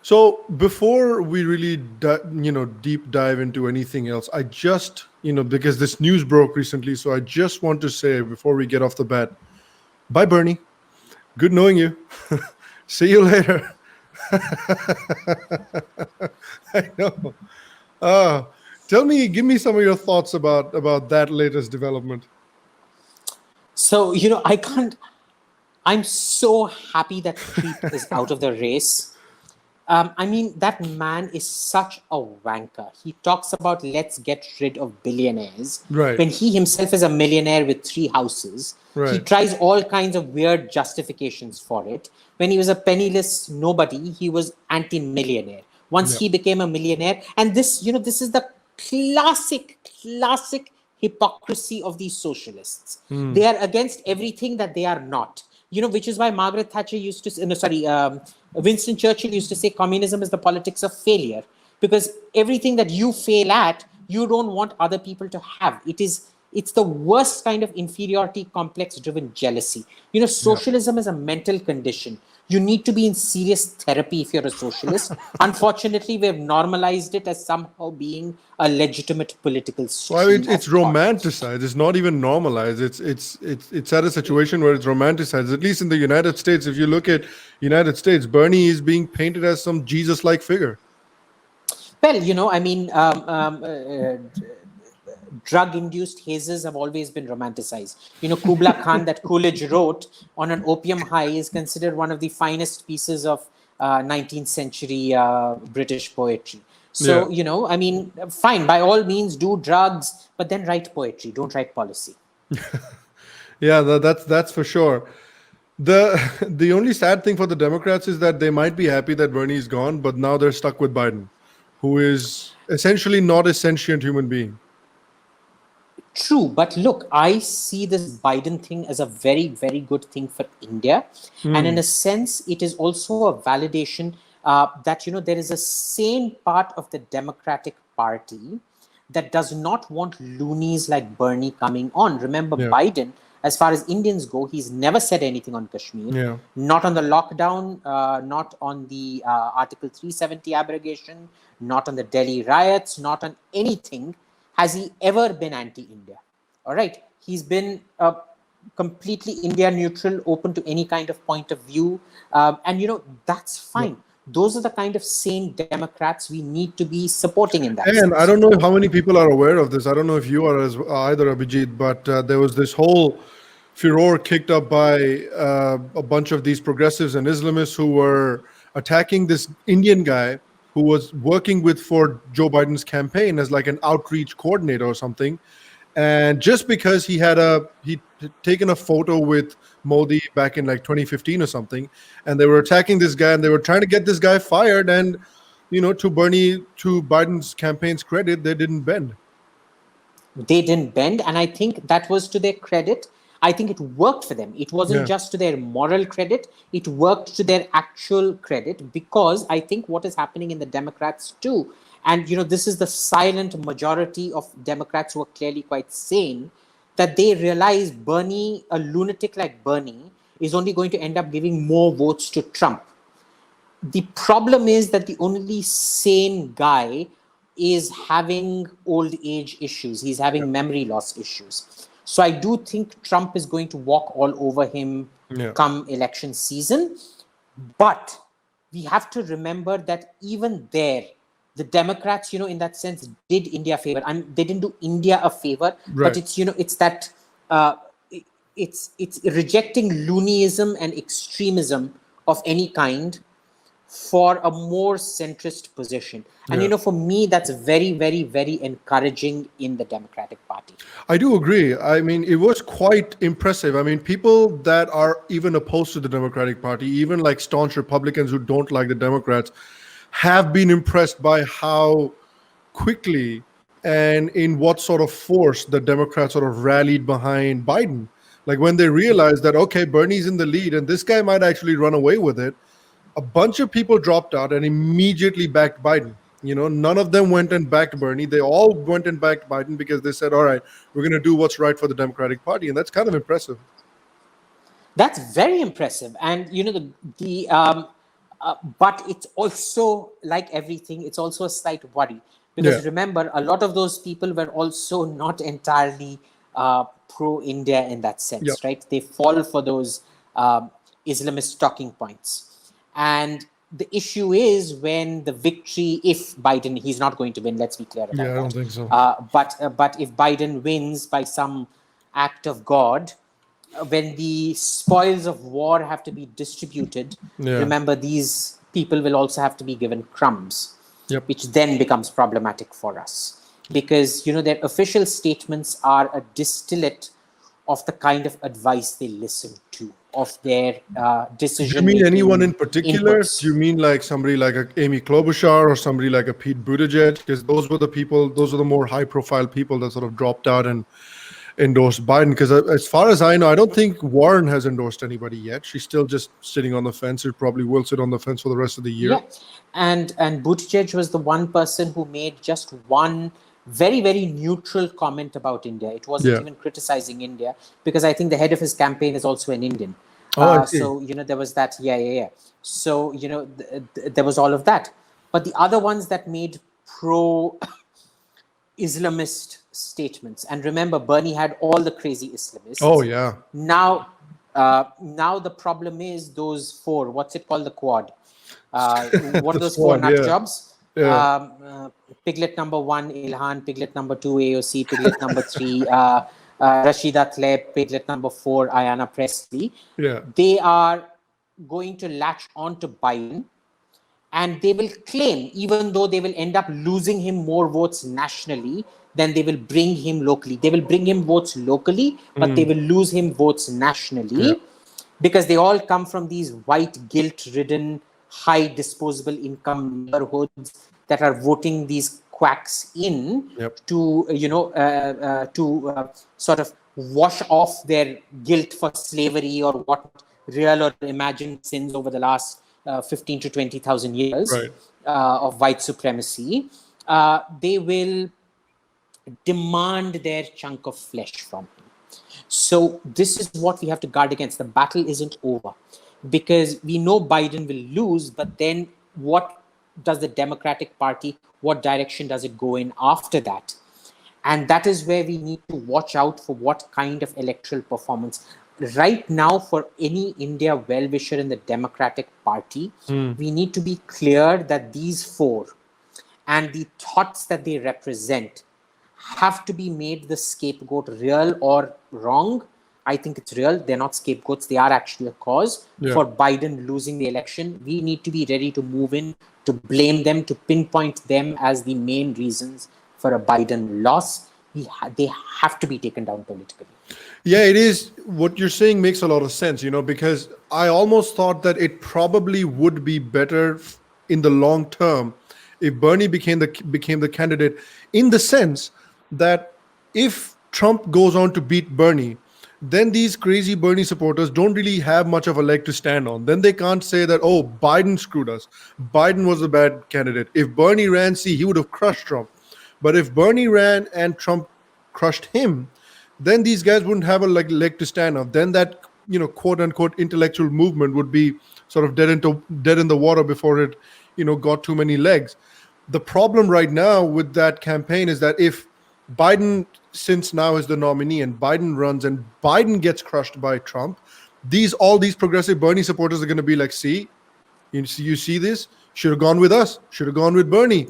So before we really, deep dive into anything else, I just, because this news broke recently, so I just want to say before we get off the bat, bye, Bernie. Good knowing you. See you later. I know. Uh, give me some of your thoughts about that latest development. So, I'm so happy that Creep is out of the race. I mean, that man is such a wanker. He talks about let's get rid of billionaires. Right. When he himself is a millionaire with 3 houses. Right. He tries all kinds of weird justifications for it. When he was a penniless nobody, he was anti-millionaire. Once he became a millionaire, and this is the classic hypocrisy of these socialists. They are against everything that they are not. Which is why Margaret Thatcher used to, Winston Churchill used to say communism is the politics of failure, because everything that you fail at, you don't want other people to have. It's the worst kind of inferiority complex driven jealousy. Socialism is a mental condition. You need to be in serious therapy if you're a socialist. Unfortunately, we've normalized it as somehow being a legitimate political stream. Well, it's romanticized. It's not even normalized. It's at a situation where it's romanticized. At least in the United States, if you look at United States, Bernie is being painted as some Jesus-like figure. Well, drug-induced hazes have always been romanticized. Kubla Khan, that Coolidge wrote on an opium high, is considered one of the finest pieces of 19th century British poetry. So, fine, by all means, do drugs, but then write poetry. Don't write policy. Yeah, that's for sure. The only sad thing for the Democrats is that they might be happy that Bernie is gone, but now they're stuck with Biden, who is essentially not a sentient human being. True, but look, I see this Biden thing as a very, very good thing for India. And in a sense, it is also a validation that, there is a sane part of the Democratic Party that does not want loonies like Bernie coming on. Remember, Biden, as far as Indians go, he's never said anything on Kashmir, not on the lockdown, not on the Article 370 abrogation, not on the Delhi riots, not on anything. Has he ever been anti-India? All right. He's been completely India neutral, open to any kind of point of view. And, that's fine. Yeah. Those are the kind of sane Democrats we need to be supporting in that sense. I don't know how many people are aware of this. I don't know if you are either, Abhijit, but there was this whole furor kicked up by a bunch of these progressives and Islamists who were attacking this Indian guy who was working for Joe Biden's campaign as like an outreach coordinator or something. And just because he'd taken a photo with Modi back in like 2015 or something, and they were attacking this guy and they were trying to get this guy fired. And, to Biden's campaign's credit, they didn't bend. They didn't bend. And I think that was to their credit. I think it worked for them. It wasn't just to their moral credit. It worked to their actual credit, because I think what is happening in the Democrats too, and this is the silent majority of Democrats who are clearly quite sane, that they realize Bernie, a lunatic like Bernie, is only going to end up giving more votes to Trump. The problem is that the only sane guy is having old age issues. He's having memory loss issues. So I do think Trump is going to walk all over him come election season. But we have to remember that even there, the Democrats, in that sense, did India a favor. They didn't do India a favor, but it's, it's that it's rejecting loonyism and extremism of any kind for a more centrist position. And, for me, that's very, very, very encouraging in the Democratic Party. I do agree. I mean, it was quite impressive. I mean, people that are even opposed to the Democratic Party, even like staunch Republicans who don't like the Democrats, have been impressed by how quickly and in what sort of force the Democrats sort of rallied behind Biden. Like when they realized that, okay, Bernie's in the lead and this guy might actually run away with it, a bunch of people dropped out and immediately backed Biden. None of them went and backed Bernie. They all went and backed Biden because they said, all right, we're going to do what's right for the Democratic Party. And that's kind of impressive. That's very impressive. And, But it's also, like everything, it's also a slight worry. Because remember, a lot of those people were also not entirely pro-India in that sense, right? They fall for those Islamist talking points. And the issue is when the victory, if Biden, he's not going to win, let's be clear about that. I don't think so. But if Biden wins by some act of God, when the spoils of war have to be distributed, remember, these people will also have to be given crumbs, which then becomes problematic for us. Because, their official statements are a distillate of the kind of advice they listen to, of their decision. Do you mean anyone in particular? Inputs. Do you mean like somebody like a Amy Klobuchar or somebody like a Pete Buttigieg? Because those were the more high-profile people that sort of dropped out and endorsed Biden. Because as far as I know, I don't think Warren has endorsed anybody yet. She's still just sitting on the fence. She probably will sit on the fence for the rest of the year. Yeah, and Buttigieg was the one person who made just one very, very neutral comment about India. It wasn't even criticizing India, because I think the head of his campaign is also an Indian. So, there was that. So, there was all of that. But the other ones that made pro-Islamist statements, and remember, Bernie had all the crazy Islamists. Oh, yeah. Now the problem is those four, what's it called? The quad. What are those four nut jobs? Piglet number 1, Ilhan. Piglet number 2, AOC. Piglet number 3, Rashida Tlaib. Piglet number 4, Ayanna Pressley. They are going to latch on to Biden, and they will claim, even though they will end up losing him more votes nationally than they will bring him locally. They will bring him votes locally, but they will lose him votes nationally, because they all come from these white, guilt-ridden, high disposable income neighborhoods that are voting these quacks in to, sort of wash off their guilt for slavery or what real or imagined sins over the last 15 to 20,000 years of white supremacy. They will demand their chunk of flesh from him. So this is what we have to guard against. The battle isn't over, because we know Biden will lose, but then what does the Democratic Party, what direction does it go in after that? And that is where we need to watch out for what kind of electoral performance. Right now, for any India well-wisher in the Democratic Party, we need to be clear that these four and the thoughts that they represent have to be made the scapegoat, real or wrong. I think it's real. They're not scapegoats. They are actually a cause for Biden losing the election. We need to be ready to move in, to blame them, to pinpoint them as the main reasons for a Biden loss. They have to be taken down politically. Yeah, it is. What you're saying makes a lot of sense, because I almost thought that it probably would be better in the long term if Bernie became the candidate, in the sense that if Trump goes on to beat Bernie, then these crazy Bernie supporters don't really have much of a leg to stand on. Then they can't say that, oh, Biden screwed us. Biden was a bad candidate. If Bernie ran, he would have crushed Trump. But if Bernie ran and Trump crushed him, then these guys wouldn't have a leg to stand on. Then that, quote unquote intellectual movement would be sort of dead in the water before it, got too many legs. The problem right now with that campaign is that if Biden, since now is the nominee, and Biden runs and Biden gets crushed by Trump, all these progressive Bernie supporters are going to be like, see, you see this? Should have gone with us. Should have gone with Bernie.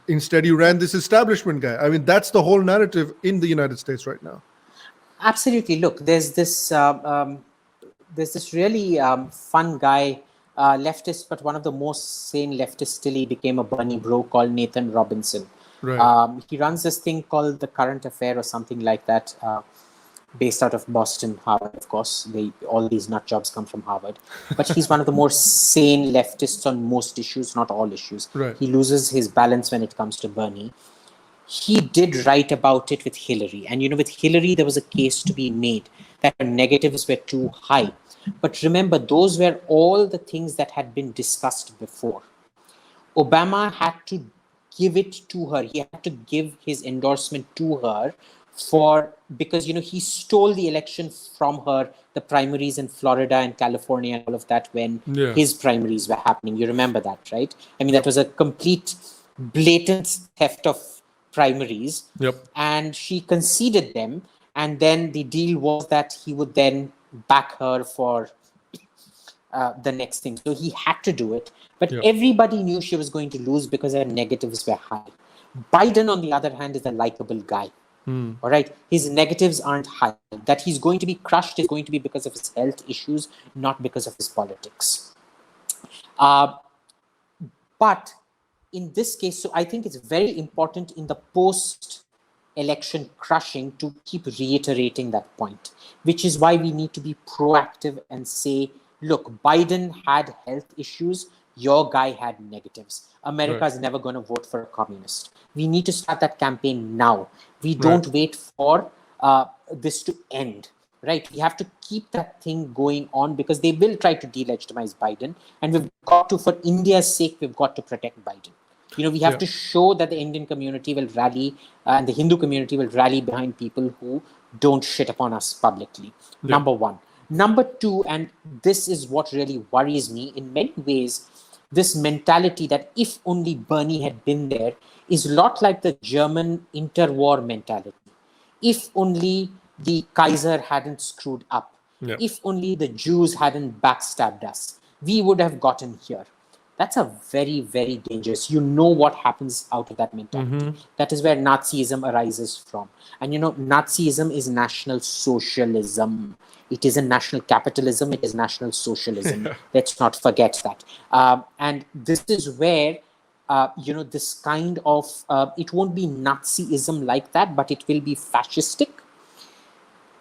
Instead, you ran this establishment guy. I mean, that's the whole narrative in the United States right now. Absolutely. Look, there's this really fun guy, leftist, but one of the most sane leftists till he became a Bernie bro, called Nathan Robinson. Right. He runs this thing called The Current Affair or something like that, based out of Boston, Harvard, of course. All these nut jobs come from Harvard. But he's one of the more sane leftists on most issues, not all issues. Right. He loses his balance when it comes to Bernie. He did write about it with Hillary. And, with Hillary, there was a case to be made that her negatives were too high. But remember, those were all the things that had been discussed before. Obama had to give it to her. He had to give his endorsement to her because he stole the election from her, the primaries in Florida and California and all of that when his primaries were happening. You remember that, right? I mean, that was a complete blatant theft of primaries. And she conceded them, and then the deal was that he would then back her for the next thing. So he had to do it, but everybody knew she was going to lose because her negatives were high. Biden, on the other hand, is a likable guy. All right, his negatives aren't high. That he's going to be crushed is going to be because of his health issues, not because of his politics. But in this case, so I think it's very important in the post-election crushing to keep reiterating that point, which is why we need to be proactive and say, look, Biden had health issues, your guy had negatives. America is never going to vote for a communist. We need to start that campaign now. We don't wait for this to end, right? We have to keep that thing going on because they will try to delegitimize Biden. And we've got to, for India's sake, we've got to protect Biden. We have to show that the Indian community will rally and the Hindu community will rally behind people who don't shit upon us publicly. Number one. Number two, and this is what really worries me, in many ways, this mentality that if only Bernie had been there is a lot like the German interwar mentality. If only the Kaiser hadn't screwed up, if only the Jews hadn't backstabbed us, we would have gotten here. That's a very, very dangerous. What happens out of that mentality. That is where Nazism arises from. And Nazism is National Socialism. It isn't national capitalism, it is national socialism. Let's not forget that. And this is where, this kind of, it won't be Nazism like that, but it will be fascistic.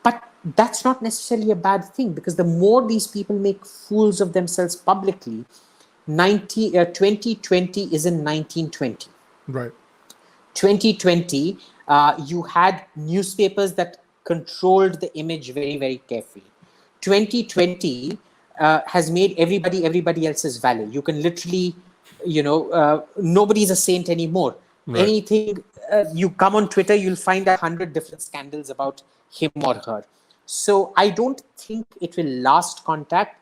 But that's not necessarily a bad thing, because the more these people make fools of themselves publicly, 2020 is in 1920. Right. 2020, you had newspapers that controlled the image very, very carefully. 2020 has made everybody else's valet. You can literally, nobody's a saint anymore. Anything, you come on Twitter, you'll find 100 different scandals about him or her. So I don't think it will last contact.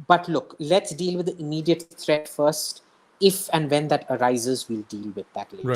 But look, let's deal with the immediate threat first. If and when that arises, we'll deal with that later.